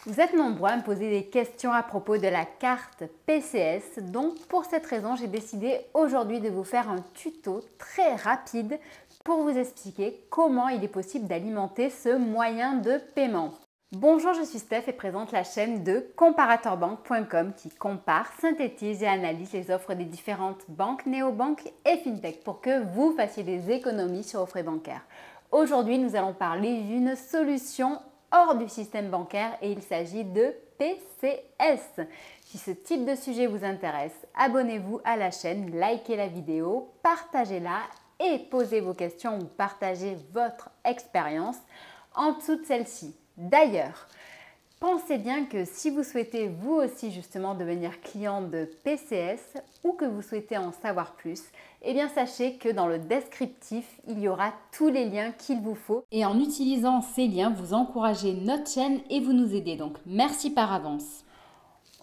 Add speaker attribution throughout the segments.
Speaker 1: Vous êtes nombreux à me poser des questions à propos de la carte PCS, donc pour cette raison, j'ai décidé aujourd'hui de vous faire un tuto très rapide pour vous expliquer comment il est possible d'alimenter ce moyen de paiement. Bonjour, je suis Steph et présente la chaîne de comparatorbank.com qui compare, synthétise et analyse les offres des différentes banques, néobanques et fintech pour que vous fassiez des économies sur vos frais bancaires. Aujourd'hui, nous allons parler d'une solution hors du système bancaire et il s'agit de PCS. Si ce type de sujet vous intéresse, abonnez-vous à la chaîne, likez la vidéo, partagez-la et posez vos questions ou partagez votre expérience en dessous de celle-ci. D'ailleurs, pensez bien que si vous souhaitez vous aussi justement devenir client de PCS ou que vous souhaitez en savoir plus, eh bien sachez que dans le descriptif, il y aura tous les liens qu'il vous faut. Et en utilisant ces liens, vous encouragez notre chaîne et vous nous aidez. Donc merci par avance.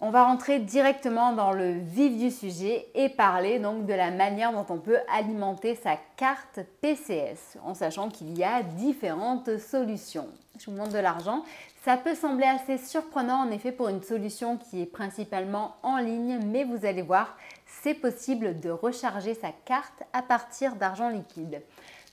Speaker 1: On va rentrer directement dans le vif du sujet et parler donc de la manière dont on peut alimenter sa carte PCS en sachant qu'il y a différentes solutions. Je vous montre de l'argent. Ça peut sembler assez surprenant en effet pour une solution qui est principalement en ligne, mais vous allez voir, c'est possible de recharger sa carte à partir d'argent liquide.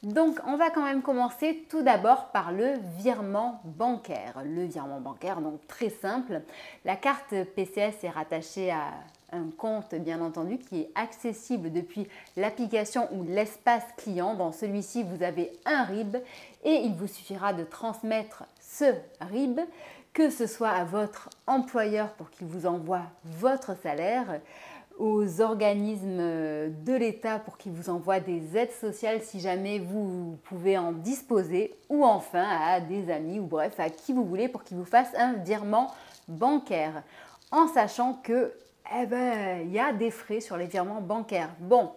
Speaker 1: Donc, on va quand même commencer tout d'abord par le virement bancaire. Le virement bancaire, donc très simple. La carte PCS est rattachée à un compte, bien entendu, qui est accessible depuis l'application ou l'espace client. Dans celui-ci, vous avez un RIB et il vous suffira de transmettre ce RIB, que ce soit à votre employeur pour qu'il vous envoie votre salaire, aux organismes de l'État pour qu'ils vous envoient des aides sociales si jamais vous pouvez en disposer, ou enfin à des amis ou bref à qui vous voulez pour qu'ils vous fassent un virement bancaire, en sachant que il y a des frais sur les virements bancaires. Bon,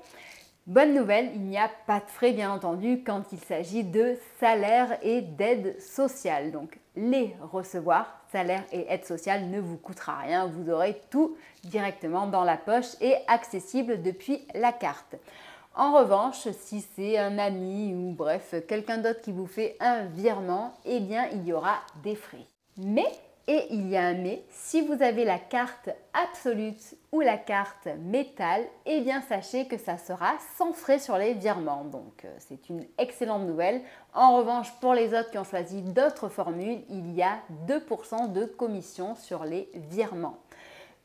Speaker 1: bonne nouvelle, il n'y a pas de frais bien entendu quand il s'agit de salaire et d'aide sociale. Donc les recevoir, salaire et aide sociale, ne vous coûtera rien. Vous aurez tout directement dans la poche et accessible depuis la carte. En revanche, si c'est un ami ou bref, quelqu'un d'autre qui vous fait un virement, eh bien il y aura des frais. Mais et il y a un mais, si vous avez la carte Absolute ou la carte métal, eh bien sachez que ça sera sans frais sur les virements. Donc c'est une excellente nouvelle. En revanche, pour les autres qui ont choisi d'autres formules, il y a 2% de commission sur les virements.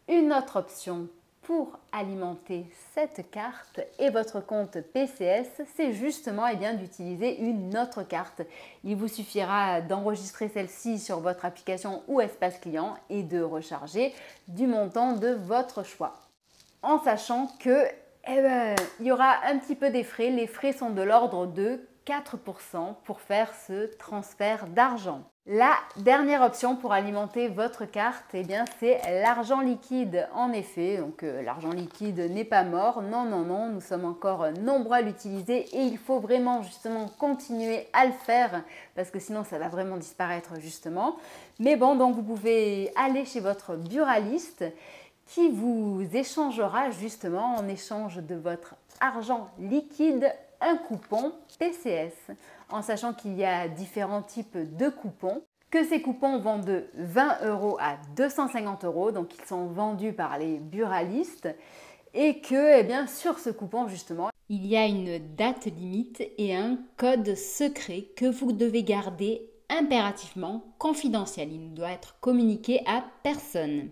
Speaker 1: Une autre option pour alimenter cette carte et votre compte PCS, c'est justement d'utiliser une autre carte. Il vous suffira d'enregistrer celle-ci sur votre application ou espace client et de recharger du montant de votre choix. En sachant que il y aura un petit peu des frais. Les frais sont de l'ordre de 4% pour faire ce transfert d'argent. La dernière option pour alimenter votre carte, c'est l'argent liquide. En effet, donc l'argent liquide n'est pas mort. Non, non, non, nous sommes encore nombreux à l'utiliser et il faut vraiment justement continuer à le faire parce que sinon ça va vraiment disparaître justement. Mais bon, donc vous pouvez aller chez votre buraliste qui vous échangera justement en échange de votre argent liquide un coupon PCS, en sachant qu'il y a différents types de coupons, que ces coupons vont de 20 € à 250 €, donc ils sont vendus par les buralistes, et que sur ce coupon justement, il y a une date limite et un code secret que vous devez garder impérativement confidentiel. Il ne doit être communiqué à personne.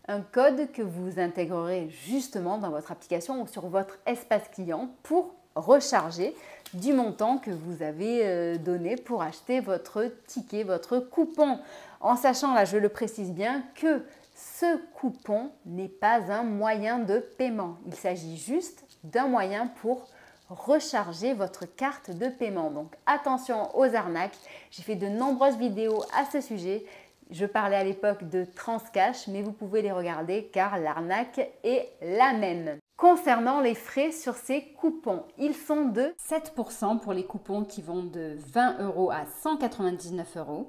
Speaker 1: Un code que vous intégrerez justement dans votre application ou sur votre espace client pour recharger du montant que vous avez donné pour acheter votre ticket, votre coupon. En sachant, là je le précise bien, que ce coupon n'est pas un moyen de paiement. Il s'agit juste d'un moyen pour recharger votre carte de paiement. Donc attention aux arnaques. J'ai fait de nombreuses vidéos à ce sujet. Je parlais à l'époque de Transcash, mais vous pouvez les regarder car l'arnaque est la même. Concernant les frais sur ces coupons, ils sont de 7% pour les coupons qui vont de 20 € à 199 €.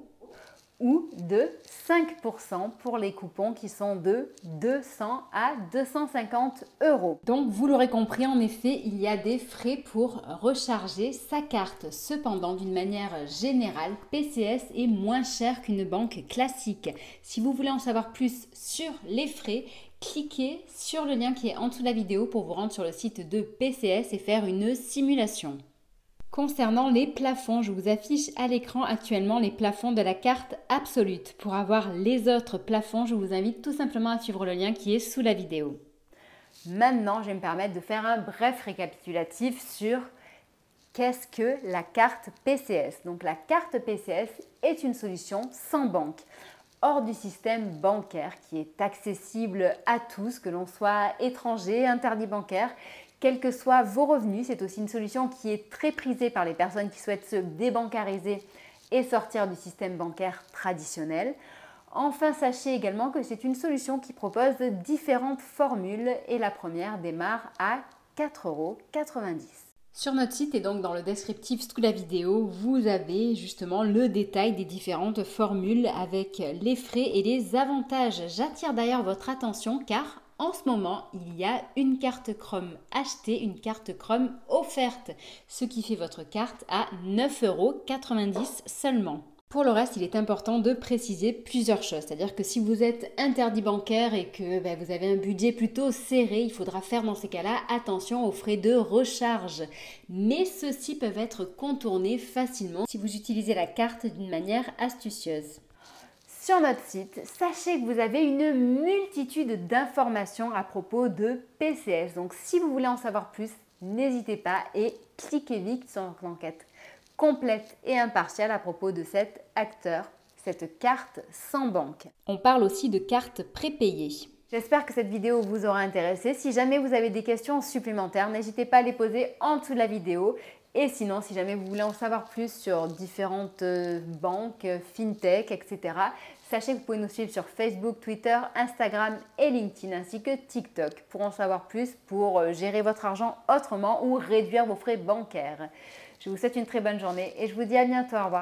Speaker 1: ou de 5% pour les coupons qui sont de 200 à 250 euros. Donc vous l'aurez compris, en effet, il y a des frais pour recharger sa carte. Cependant, d'une manière générale, PCS est moins cher qu'une banque classique. Si vous voulez en savoir plus sur les frais, cliquez sur le lien qui est en dessous de la vidéo pour vous rendre sur le site de PCS et faire une simulation. Concernant les plafonds, je vous affiche à l'écran actuellement les plafonds de la carte Absolute. Pour avoir les autres plafonds, je vous invite tout simplement à suivre le lien qui est sous la vidéo. Maintenant, je vais me permettre de faire un bref récapitulatif sur qu'est-ce que la carte PCS. Donc la carte PCS est une solution sans banque, hors du système bancaire, qui est accessible à tous, que l'on soit étranger, interdit bancaire. Quels que soient vos revenus, c'est aussi une solution qui est très prisée par les personnes qui souhaitent se débancariser et sortir du système bancaire traditionnel. Enfin, sachez également que c'est une solution qui propose différentes formules et la première démarre à 4,90 €. Sur notre site et donc dans le descriptif sous la vidéo, vous avez justement le détail des différentes formules avec les frais et les avantages. J'attire d'ailleurs votre attention car en ce moment, il y a une carte Chrome achetée, une carte Chrome offerte, ce qui fait votre carte à 9,90 € seulement. Pour le reste, il est important de préciser plusieurs choses, c'est-à-dire que si vous êtes interdit bancaire et que vous avez un budget plutôt serré, il faudra faire dans ces cas-là attention aux frais de recharge. Mais ceux-ci peuvent être contournés facilement si vous utilisez la carte d'une manière astucieuse. Sur notre site, sachez que vous avez une multitude d'informations à propos de PCS. Donc si vous voulez en savoir plus, n'hésitez pas et cliquez vite sur notre enquête complète et impartiale à propos de cet acteur, cette carte sans banque. On parle aussi de carte prépayée. J'espère que cette vidéo vous aura intéressé. Si jamais vous avez des questions supplémentaires, n'hésitez pas à les poser en dessous de la vidéo. Et sinon, si jamais vous voulez en savoir plus sur différentes banques, fintech, etc., sachez que vous pouvez nous suivre sur Facebook, Twitter, Instagram et LinkedIn, ainsi que TikTok, pour en savoir plus, pour gérer votre argent autrement ou réduire vos frais bancaires. Je vous souhaite une très bonne journée et je vous dis à bientôt. Au revoir.